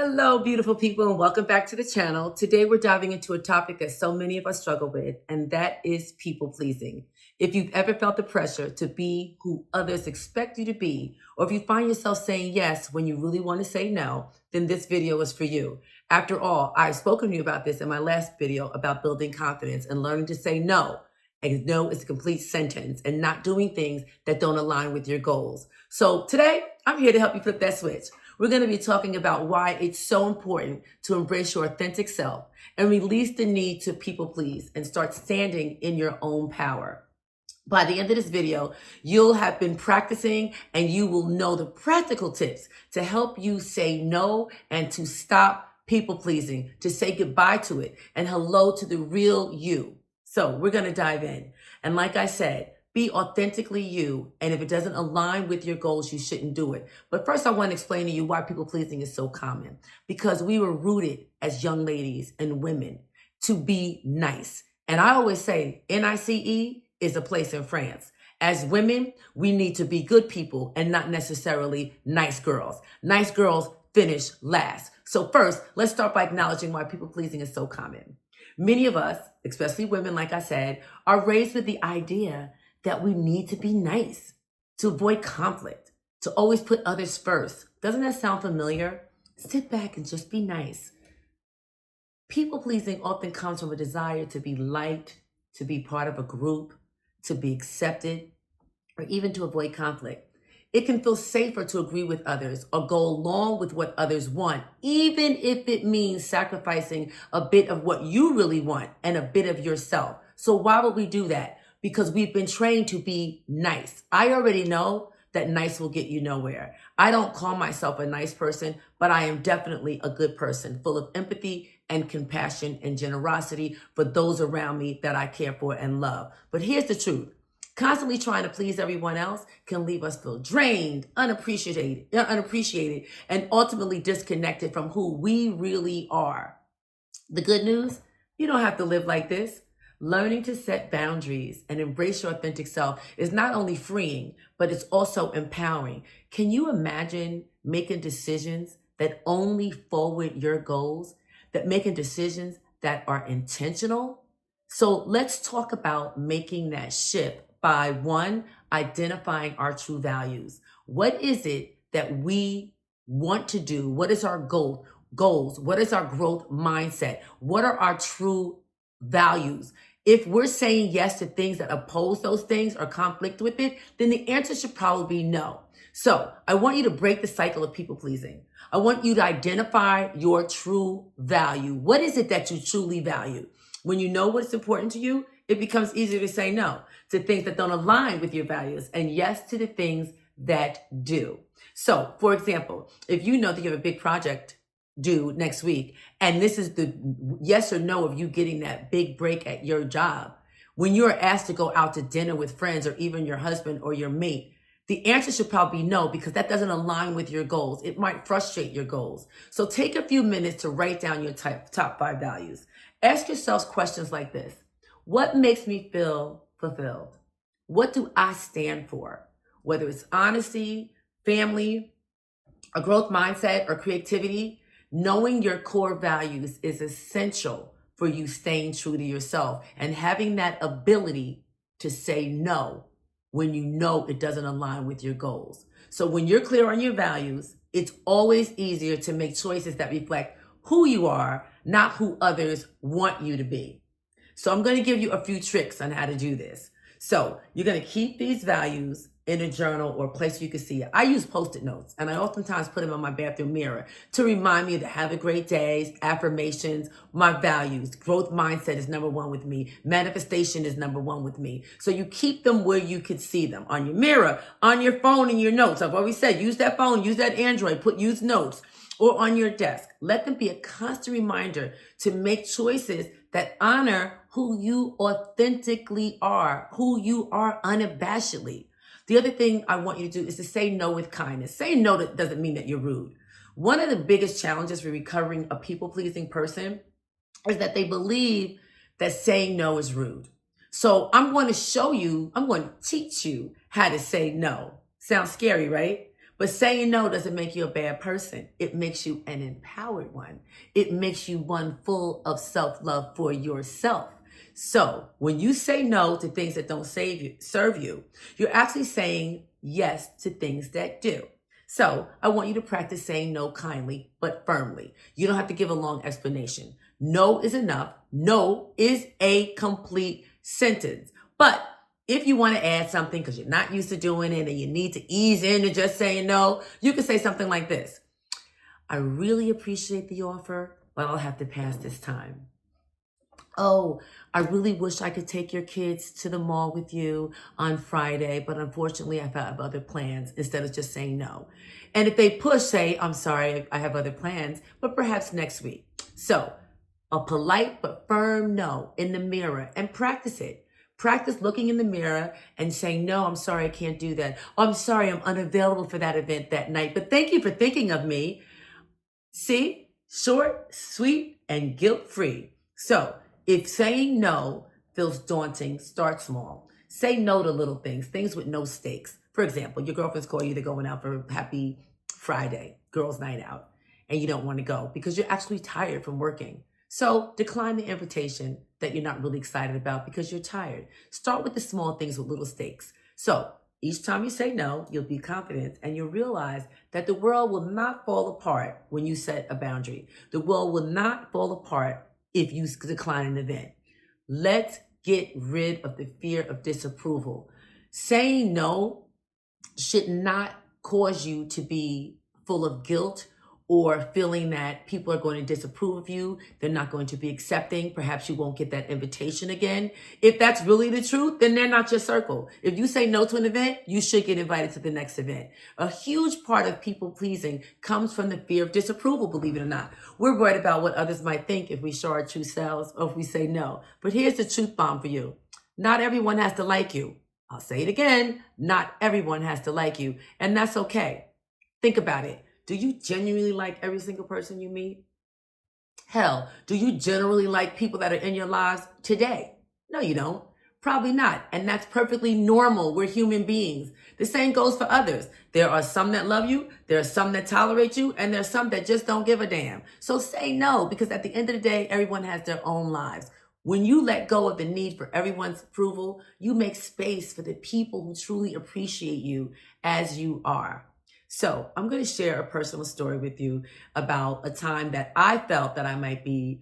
Hello, beautiful people, and welcome back to the channel. Today, we're diving into a topic that so many of us struggle with, and that is people pleasing. If you've ever felt the pressure to be who others expect you to be, or if you find yourself saying yes when you really want to say no, then this video is for you. After all, I've spoken to you about this in my last video about building confidence and learning to say no. And no is a complete sentence and not doing things that don't align with your goals. So today, I'm here to help you flip that switch. We're going to be talking about why it's so important to embrace your authentic self and release the need to people please and start standing in your own power. By the end of this video, you'll have been practicing and you will know the practical tips to help you say no and to stop people pleasing, to say goodbye to it and hello to the real you. So we're going to dive in. And like I said, be authentically you. And if it doesn't align with your goals, you shouldn't do it. But first, I want to explain to you why people pleasing is so common. Because we were rooted as young ladies and women to be nice. And I always say NICE is a place in France. As women, we need to be good people and not necessarily nice girls. Nice girls finish last. So first, let's start by acknowledging why people pleasing is so common. Many of us, especially women, like I said, are raised with the idea that we need to be nice, to avoid conflict, to always put others first. Doesn't that sound familiar? Sit back and just be nice. People pleasing often comes from a desire to be liked, to be part of a group, to be accepted, or even to avoid conflict. It can feel safer to agree with others or go along with what others want, even if it means sacrificing a bit of what you really want and a bit of yourself. So why would we do that? Because we've been trained to be nice. I already know that nice will get you nowhere. I don't call myself a nice person, but I am definitely a good person, full of empathy and compassion and generosity for those around me that I care for and love. But here's the truth. Constantly trying to please everyone else can leave us feel drained, unappreciated, and ultimately disconnected from who we really are. The good news, you don't have to live like this. Learning to set boundaries and embrace your authentic self is not only freeing, but it's also empowering. Can you imagine making decisions that only forward your goals, that making decisions that are intentional? So let's talk about making that shift by one, identifying our true values. What is it that we want to do? What is our goals? What is our growth mindset? What are our true values? If we're saying yes to things that oppose those things or conflict with it, then the answer should probably be no. So I want you to break the cycle of people pleasing. I want you to identify your true value. What is it that you truly value? When you know what's important to you, it becomes easier to say no to things that don't align with your values and yes to the things that do. So, for example, if you know that you have a big project due next week, and this is the yes or no of you getting that big break at your job, when you're asked to go out to dinner with friends or even your husband or your mate, the answer should probably be no, because that doesn't align with your goals. It might frustrate your goals. So take a few minutes to write down your top 5 values. Ask yourselves questions like this. What makes me feel fulfilled? What do I stand for? Whether it's honesty, family, a growth mindset, or creativity, knowing your core values is essential for you staying true to yourself and having that ability to say no when you know it doesn't align with your goals. So when you're clear on your values, it's always easier to make choices that reflect who you are, not who others want you to be. So I'm going to give you a few tricks on how to do this. So you're going to keep these values in a journal or a place you can see it. I use Post-it notes, and I oftentimes put them on my bathroom mirror to remind me to have a great day, affirmations, my values. Growth mindset is number 1 with me. Manifestation is number 1 with me. So you keep them where you could see them, on your mirror, on your phone, in your notes. I've always said, use that phone, use that Android, use notes, or on your desk. Let them be a constant reminder to make choices that honor who you authentically are, who you are unabashedly. The other thing I want you to do is to say no with kindness. Saying no doesn't mean that you're rude. One of the biggest challenges for recovering a people-pleasing person is that they believe that saying no is rude. So I'm going to teach you how to say no. Sounds scary, right? But saying no doesn't make you a bad person. It makes you an empowered one. It makes you one full of self-love for yourself. So when you say no to things that don't serve you, you're actually saying yes to things that do. So I want you to practice saying no kindly, but firmly. You don't have to give a long explanation. No is enough. No is a complete sentence. But if you want to add something because you're not used to doing it and you need to ease into just saying no, you can say something like this. I really appreciate the offer, but I'll have to pass this time. Oh, I really wish I could take your kids to the mall with you on Friday, but unfortunately I have other plans, instead of just saying no. And if they push, say, I'm sorry, I have other plans, but perhaps next week. So a polite but firm no in the mirror, and practice it. Practice looking in the mirror and saying, no, I'm sorry, I can't do that. Oh, I'm sorry, I'm unavailable for that event that night, but thank you for thinking of me. See, short, sweet, and guilt-free. So if saying no feels daunting, start small. Say no to little things, things with no stakes. For example, your girlfriend's calling you, they're going out for happy Friday, girls' night out, and you don't want to go because you're actually tired from working. So decline the invitation that you're not really excited about because you're tired. Start with the small things with little stakes. So each time you say no, you'll be confident and you'll realize that the world will not fall apart when you set a boundary. The world will not fall apart if you decline an event. Let's get rid of the fear of disapproval. Saying no should not cause you to be full of guilt or feeling that people are going to disapprove of you. They're not going to be accepting. Perhaps you won't get that invitation again. If that's really the truth, then they're not your circle. If you say no to an event, you should get invited to the next event. A huge part of people pleasing comes from the fear of disapproval, believe it or not. We're worried about what others might think if we show our true selves or if we say no. But here's the truth bomb for you. Not everyone has to like you. I'll say it again. Not everyone has to like you, and that's okay. Think about it. Do you genuinely like every single person you meet? Hell, do you generally like people that are in your lives today? No, you don't. Probably not. And that's perfectly normal. We're human beings. The same goes for others. There are some that love you, there are some that tolerate you, and there's some that just don't give a damn. So say no, because at the end of the day, everyone has their own lives. When you let go of the need for everyone's approval, you make space for the people who truly appreciate you as you are. So I'm going to share a personal story with you about a time that I felt that I might be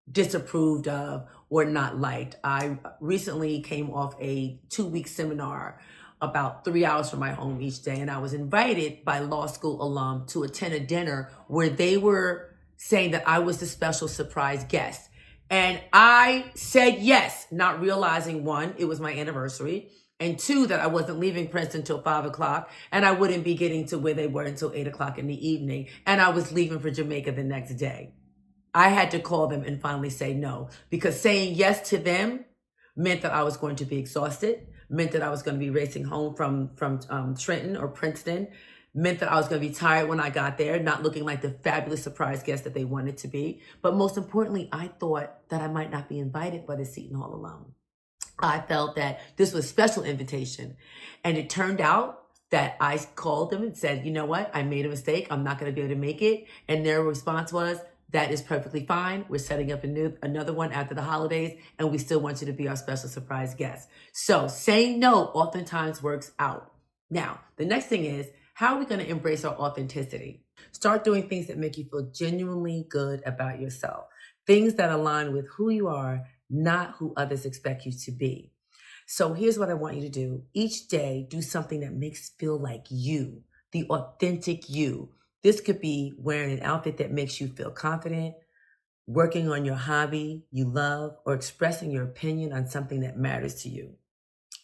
disapproved of or not liked. I recently came off a 2-week seminar about 3 hours from my home each day, and I was invited by law school alum to attend a dinner where they were saying that I was the special surprise guest. And I said yes, not realizing, one, it was my anniversary, and two, that I wasn't leaving Princeton until 5 o'clock, and I wouldn't be getting to where they were until 8 o'clock in the evening, and I was leaving for Jamaica the next day. I had to call them and finally say no, because saying yes to them meant that I was going to be exhausted, meant that I was going to be racing home from Trenton or Princeton, meant that I was going to be tired when I got there, not looking like the fabulous surprise guest that they wanted to be. But most importantly, I thought that I might not be invited by the Seton Hall alum. I felt that this was a special invitation. And it turned out that I called them and said, you know what, I made a mistake. I'm not going to be able to make it. And their response was, that is perfectly fine. We're setting up another one after the holidays, and we still want you to be our special surprise guest. So saying no oftentimes works out. Now, the next thing is, how are we going to embrace our authenticity? Start doing things that make you feel genuinely good about yourself. Things that align with who you are, not who others expect you to be. So here's what I want you to do. Each day, do something that makes you feel like you, the authentic you. This could be wearing an outfit that makes you feel confident, working on your hobby you love, or expressing your opinion on something that matters to you.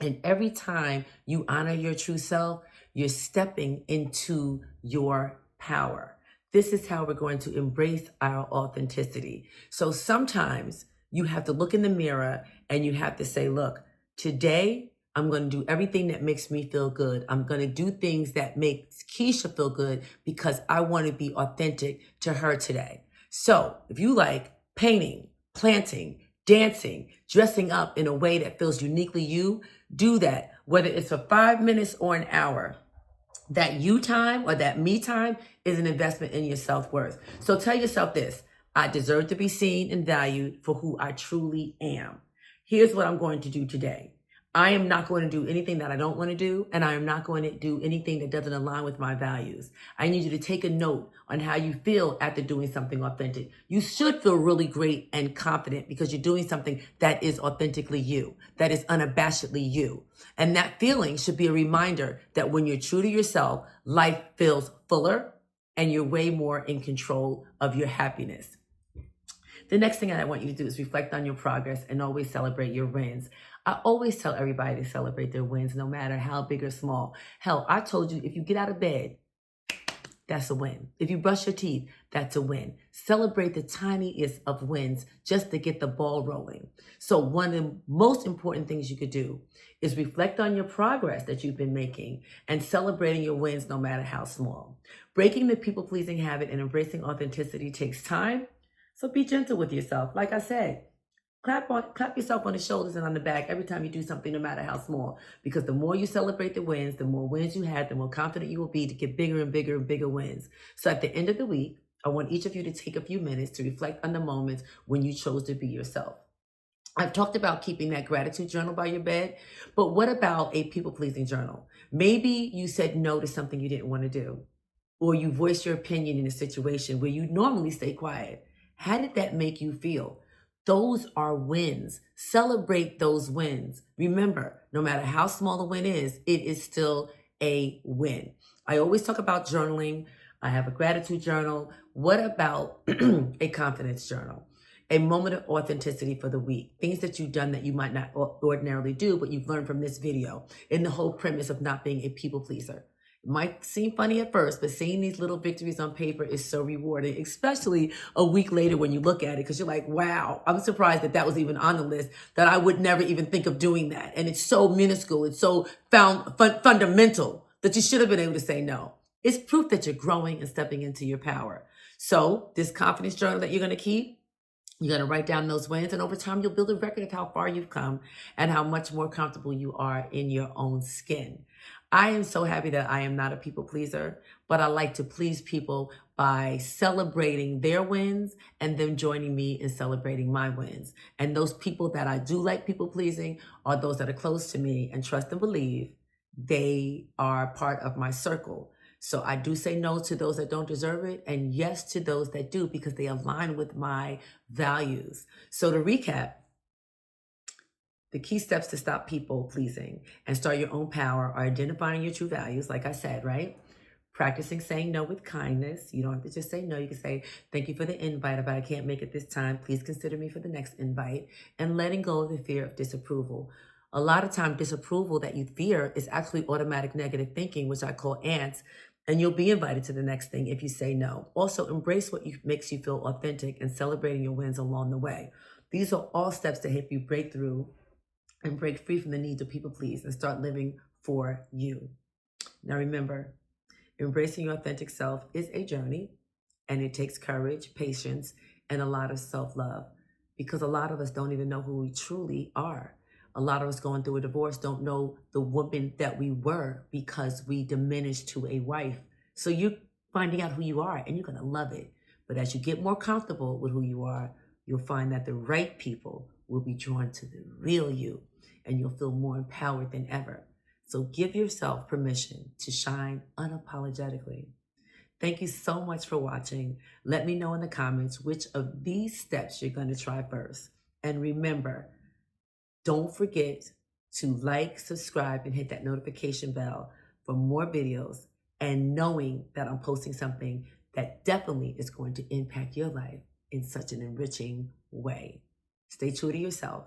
And every time you honor your true self, you're stepping into your power. This is how we're going to embrace our authenticity. So sometimes you have to look in the mirror and you have to say, look, today I'm going to do everything that makes me feel good. I'm going to do things that make Kecia feel good because I want to be authentic to her today. So if you like painting, planting, dancing, dressing up in a way that feels uniquely you, do that, whether it's for 5 minutes or an hour. That you time or that me time is an investment in your self-worth. So tell yourself this: I deserve to be seen and valued for who I truly am. Here's what I'm going to do today. I am not going to do anything that I don't want to do, and I am not going to do anything that doesn't align with my values. I need you to take a note on how you feel after doing something authentic. You should feel really great and confident because you're doing something that is authentically you, that is unabashedly you. And that feeling should be a reminder that when you're true to yourself, life feels fuller and you're way more in control of your happiness. The next thing I want you to do is reflect on your progress and always celebrate your wins. I always tell everybody to celebrate their wins, no matter how big or small. Hell, I told you, if you get out of bed, that's a win. If you brush your teeth, that's a win. Celebrate the tiniest of wins just to get the ball rolling. So one of the most important things you could do is reflect on your progress that you've been making and celebrating your wins, no matter how small. Breaking the people-pleasing habit and embracing authenticity takes time. So be gentle with yourself. Like I said, clap yourself on the shoulders and on the back every time you do something, no matter how small. Because the more you celebrate the wins, the more wins you have, the more confident you will be to get bigger and bigger and bigger wins. So at the end of the week, I want each of you to take a few minutes to reflect on the moments when you chose to be yourself. I've talked about keeping that gratitude journal by your bed, but what about a people-pleasing journal? Maybe you said no to something you didn't want to do, or you voiced your opinion in a situation where you normally stay quiet. How did that make you feel? Those are wins. Celebrate those wins. Remember, no matter how small the win is, it is still a win. I always talk about journaling. I have a gratitude journal. What about a confidence journal? A moment of authenticity for the week. Things that you've done that you might not ordinarily do, but you've learned from this video. In the whole premise of not being a people pleaser. It might seem funny at first, but seeing these little victories on paper is so rewarding, especially a week later when you look at it, because you're like, wow, I'm surprised that was even on the list, that I would never even think of doing that. And it's so minuscule, it's so fundamental that you should have been able to say no. It's proof that you're growing and stepping into your power. So this confidence journal that you're going to keep, you're going to write down those wins, and over time, you'll build a record of how far you've come and how much more comfortable you are in your own skin. I am so happy that I am not a people pleaser, but I like to please people by celebrating their wins and them joining me in celebrating my wins. And those people that I do like people pleasing are those that are close to me and trust and believe they are part of my circle. So I do say no to those that don't deserve it and yes to those that do, because they align with my values. So to recap, the key steps to stop people pleasing and start your own power are identifying your true values, like I said, right? Practicing saying no with kindness. You don't have to just say no. You can say, thank you for the invite, but I can't make it this time. Please consider me for the next invite. And letting go of the fear of disapproval. A lot of time, disapproval that you fear is actually automatic negative thinking, which I call ants. And you'll be invited to the next thing if you say no. Also, embrace what makes you feel authentic and celebrating your wins along the way. These are all steps to help you break through and break free from the need to people please and start living for you. Now remember, embracing your authentic self is a journey, and it takes courage, patience, and a lot of self-love, because a lot of us don't even know who we truly are. A lot of us going through a divorce don't know the woman that we were because we diminished to a wife. So you're finding out who you are, and you're going to love it. But as you get more comfortable with who you are, you'll find that the right people will be drawn to the real you, and you'll feel more empowered than ever. So give yourself permission to shine unapologetically. Thank you so much for watching. Let me know in the comments which of these steps you're going to try first. And remember, don't forget to like, subscribe, and hit that notification bell for more videos, and knowing that I'm posting something that definitely is going to impact your life in such an enriching way. Stay true to yourself.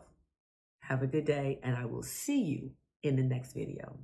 Have a good day, and I will see you in the next video.